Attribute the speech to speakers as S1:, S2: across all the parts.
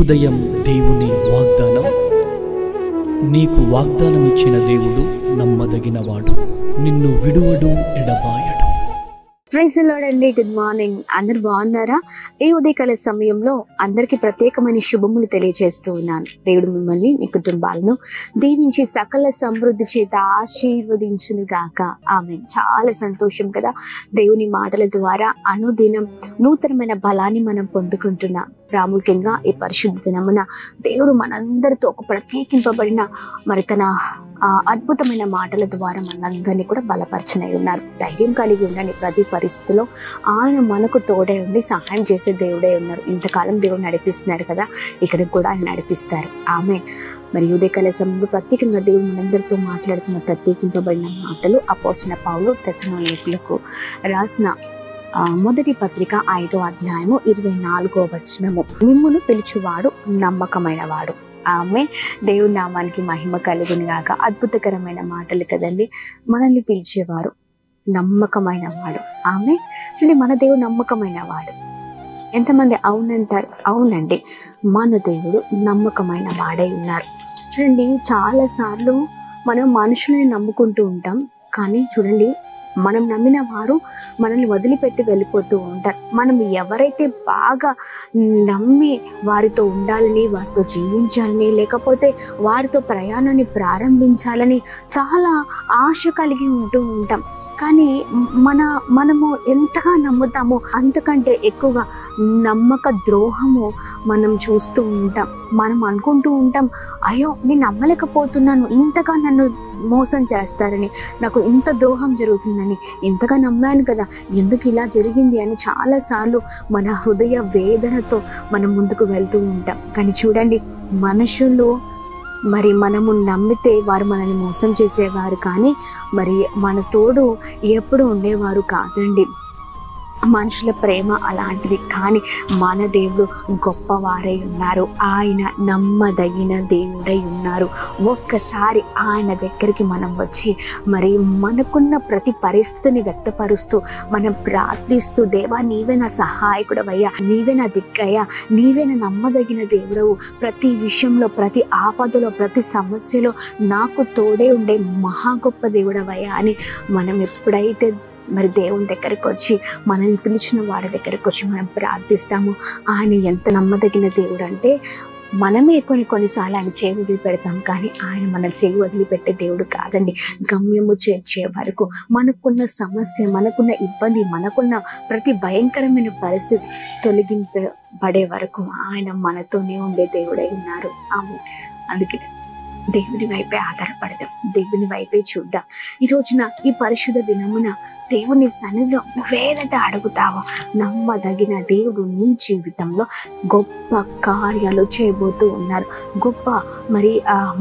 S1: ఉదయం దేవుని వాగ్దానం. నీకు వాగ్దానం ఇచ్చిన దేవుడు నమ్మదగినవాడు, నిన్ను విడువడు, ఎడబాయడు.
S2: ప్రైజ్ ది లార్డ్ అండి. Good morning. అందరు బాగున్నారా? ఈ ఉదయకాల సమయంలో అందరికి ప్రత్యేకమైన శుభములు తెలియజేస్తూ ఉన్నాను. దేవుడు మిమ్మల్ని మీ కుటుంబాలను దీవించి సకల సమృద్ధి చేత ఆశీర్వదించును గాక. ఆమేన్. చాలా సంతోషం కదా, దేవుని మాటల ద్వారా అనుదినం నూతనమైన బలాన్ని మనం పొందుకుంటున్నాం. ప్రాముఖ్యంగా ఈ పరిశుద్ధ దినమున దేవుడు మనందరితో ఒక ప్రత్యేకింపబడిన మరి తన అద్భుతమైన మాటల ద్వారా మనందరినీ కూడా బలపరచనై ఉన్నారు. ధైర్యం కలిగి ఉండండి. ప్రతి పరిస్థితిలో ఆయన మనకు తోడే ఉండి సహాయం చేసే దేవుడే ఉన్నారు. ఇంతకాలం దేవుడు నడిపిస్తున్నారు కదా, ఇక్కడ కూడా ఆయన నడిపిస్తారు. ఆమె మరి ఉదయకాల సమయంలో ప్రత్యేకంగా దేవుడు మనందరితో మాట్లాడుతున్న ప్రత్యేకింపబడిన మాటలు అపోస్తలుడైన పౌలు తెస్సలోనికీయులకు రాసిన మొదటి పత్రిక 5వ అధ్యాయము 24వ వచనము. మిమ్మును పిలుచువాడు నమ్మకమైన వాడు. ఆమె దేవుడి నామానికి మహిమ కలుగును గాక. అద్భుతకరమైన మాటలు కదండి. మనల్ని పిలిచేవారు నమ్మకమైన వాడు. ఆమె చూడండి, మన దేవుడు నమ్మకమైన వాడు. ఎంతమంది అవునంటారు? అవునండి, మన దేవుడు నమ్మకమైన వాడై ఉన్నారు. చూడండి, చాలా సార్లు మనం మనుషులని నమ్ముకుంటూ ఉంటాం, కానీ చూడండి, మనం నమ్మిన వారు మనల్ని వదిలిపెట్టి వెళ్ళిపోతూ ఉంటారు. మనం ఎవరైతే బాగా నమ్మి వారితో ఉండాలని, వారితో జీవించాలని, లేకపోతే వారితో ప్రయాణాన్ని ప్రారంభించాలని చాలా ఆశ కలిగి ఉంటూ ఉంటాం, కానీ మనము ఎంతగా నమ్ముతామో అంతకంటే ఎక్కువగా నమ్మక ద్రోహము మనం చూస్తూ ఉంటాం. మనం అనుకుంటూ ఉంటాం, అయ్యో నేను నమ్మలేకపోతున్నాను, ఇంతగా నన్ను మోసం చేస్తారని, నాకు ఇంత ద్రోహం జరుగుతుందని, ఇంతగా నమ్మాను కదా, ఎందుకు ఇలా జరిగింది అని చాలాసార్లు మన హృదయ వేదనతో మనం ముందుకు వెళ్తూ ఉంటాం. కానీ చూడండి, మనుషులు మరి మనము నమ్మితే వారు మనల్ని మోసం చేసేవారు, కానీ మరి మన తోడు ఎప్పుడు ఉండేవారు కాదండి. మనుషుల ప్రేమ అలాంటిది, కానీ మన దేవుడు గొప్పవారై ఉన్నారు. ఆయన నమ్మదగిన దేవుడై ఉన్నారు. ఒక్కసారి ఆయన దగ్గరికి మనం వచ్చి మరి మనకున్న ప్రతి పరిస్థితిని వ్యక్తపరుస్తూ మనం ప్రార్థిస్తూ, దేవా నీవే నా సహాయకుడవయ్యా, నీవే నా దిక్కయ్యా, నీవే నా నమ్మదగిన దేవుడవు, ప్రతి విషయంలో, ప్రతి ఆపదలో, ప్రతి సమస్యలో నాకు తోడే ఉండే మహా గొప్ప దేవుడవయ్యా అని మనం ఎప్పుడైతే మరి దేవుని దగ్గరకు వచ్చి, మనల్ని పిలిచిన వాడి దగ్గరకు వచ్చి మనం ప్రార్థిస్తాము, ఆయన ఎంత నమ్మదగిన దేవుడు అంటే మనమే కొన్నిసార్లు ఆయన చేయి వదిలిపెడతాం, కానీ ఆయన మనల్ని చేయి వదిలిపెట్టే దేవుడు కాదండి. గమ్యము చేర్చే వరకు, మనకున్న సమస్య, మనకున్న ఇబ్బంది, మనకున్న ప్రతి భయంకరమైన పరిస్థితి తొలగింపబడే వరకు ఆయన మనతోనే ఉండే దేవుడై ఉన్నారు. అందుకే దేవుని వైపే ఆధారపడదాం, దేవుని వైపే చూద్దాం. ఈ రోజున ఈ పరిశుద్ధ దినమున దేవుని సన్నిధిలో నువ్వేదైతే అడుగుతావో, నమ్మదగిన దేవుడు నీ జీవితంలో గొప్ప కార్యాలు చేయబోతూ ఉన్నారు. గొప్ప మరి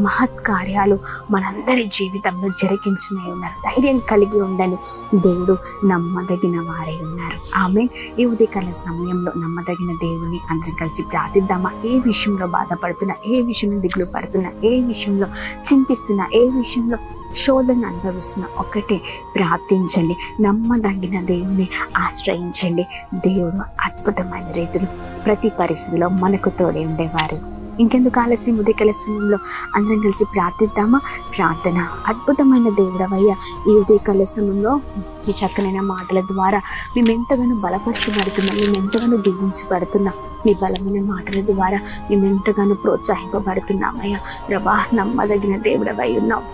S2: మహత్ కార్యాలు మనందరి జీవితంలో జరిగించునే ఉన్నారు. ధైర్యం కలిగి ఉండండి, దేవుడు నమ్మదగిన వారై ఉన్నారు. ఆమె ఈ ఉదయకాల సమయంలో నమ్మదగిన దేవుని అందరం కలిసి ప్రార్థిద్దామా? ఏ విషయంలో బాధపడుతున్నా, ఏ విషయంలో దిగులు పడుతున్నా, ఏ విషయంలో చింతిస్తున్నా, ఏ విషయంలో శోధన అనుభవిస్తున్నా, ఒక్కటే ప్రార్థించండి. నమ్మదగిన దేవుని ఆశ్రయించండి. దేవుడు అద్భుతమైన రీతిలో ప్రతి పరిస్థితిలో మనకు తోడే ఉండేవారు. ఇంకెందుకు ఆలస్యం? ఉదయకాల సమయంలో అందరం కలిసి ప్రార్థిద్దామా? ప్రార్థన. అద్భుతమైన దేవుడవయ్యా, ఈ ఉదయకాల సమయంలో మీ చక్కనైన మాటల ద్వారా మేము ఎంతగానో బలపరచబడుతున్నాం, మేము ఎంతగానో దీవించబడుతున్నాం. మీ బలమైన మాటల ద్వారా మేము ఎంతగానో ప్రోత్సహింపబడుతున్నామయ్యా. ప్రభా, నమ్మదగిన దేవుడవై ఉన్నాం.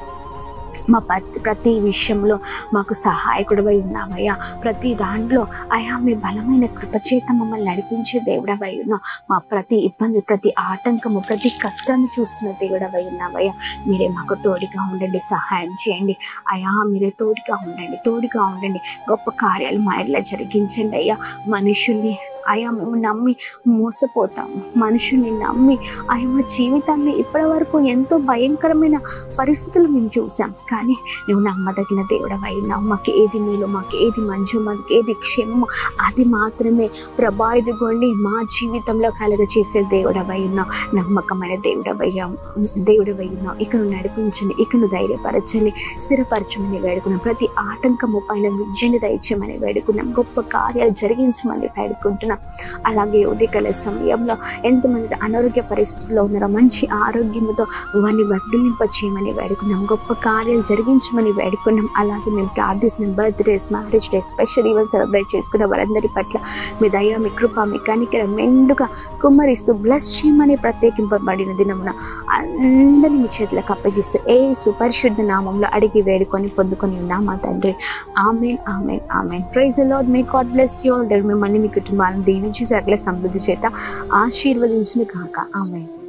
S2: మా ప్రతి విషయంలో మాకు సహాయకుడవై ఉన్నావయ్యా. ప్రతి దాంట్లో అయా మీ బలమైన కృపచేత మమ్మల్ని నడిపించే దేవుడవై ఉన్నావు. మా ప్రతి ఇబ్బంది, ప్రతి ఆటంకము, ప్రతి కష్టాన్ని చూస్తున్న దేవుడవై ఉన్నావయ్యా. మీరే మాకు తోడుగా ఉండండి, సహాయం చేయండి అయా. మీరే తోడుగా ఉండండి. గొప్ప కార్యాలు మా ఇలా జరిగించండి అయ్యా. మనుషుల్ని అయా మేము నమ్మి మోసపోతాము, మనుషుల్ని నమ్మి అయా మా జీవితాన్ని ఇప్పటి వరకు ఎంతో భయంకరమైన పరిస్థితులు మేము చూసాం, కానీ నువ్వు నమ్మదగిన దేవుడవై ఉన్నావు. మాకు ఏది మేలు, మాకు ఏది మంచు, మాకు ఏది క్షేమము అది మాత్రమే ప్రభా ఇదిగోండి మా జీవితంలో కలగచేసే దేవుడవై ఉన్నావు. నమ్మకమైన దేవుడవై ఉన్నావు. ఇక నువ్వు నడిపించండి, ఇక నువ్వు ధైర్యపరచండి, స్థిరపరచమని వేడుకున్నాం. ప్రతి ఆటంకము పైన విజయాన్ని దయచేయమని వేడుకున్నాం. గొప్ప కార్యాలు జరిగించమని వేడుకుంటున్నాం. వేడుకుంటున్నాం. అలాగే ఉదయకాల సమయంలో ఎంతమంది అనారోగ్య పరిస్థితుల్లో ఉన్నారో మంచి ఆరోగ్యంతో వారిని వర్ధిల్లింపచేయమని వేడుకున్నాం. గొప్ప కార్యాలు జరిగించమని వేడుకున్నాం. అలాగే మేము ప్రార్థిస్తున్నాం. Birthdays, marriage days, special event celebrate చేసుకున్న వారందరి పట్ల మీ దయ, మీ కృప, మీ కనికరం మెండుగా కుమ్మరిస్తూ బ్లెస్ చేయమని ప్రత్యేకింపబడిన దినమున అందరినీ మీ చేతులకు అప్పగిస్తూ యేసు పరిశుద్ధ నామంలో అడిగి వేడుకొని పొందుకొని ఉన్నాం మా తండ్రి. Amen, amen, amen. Praise the Lord. May God bless you all. దేవుడు మిమ్మల్ని మీ కుటుంబాలను దీవించి సకల సమృద్ధి చేత ఆశీర్వదించును గాక. ఆమేన్.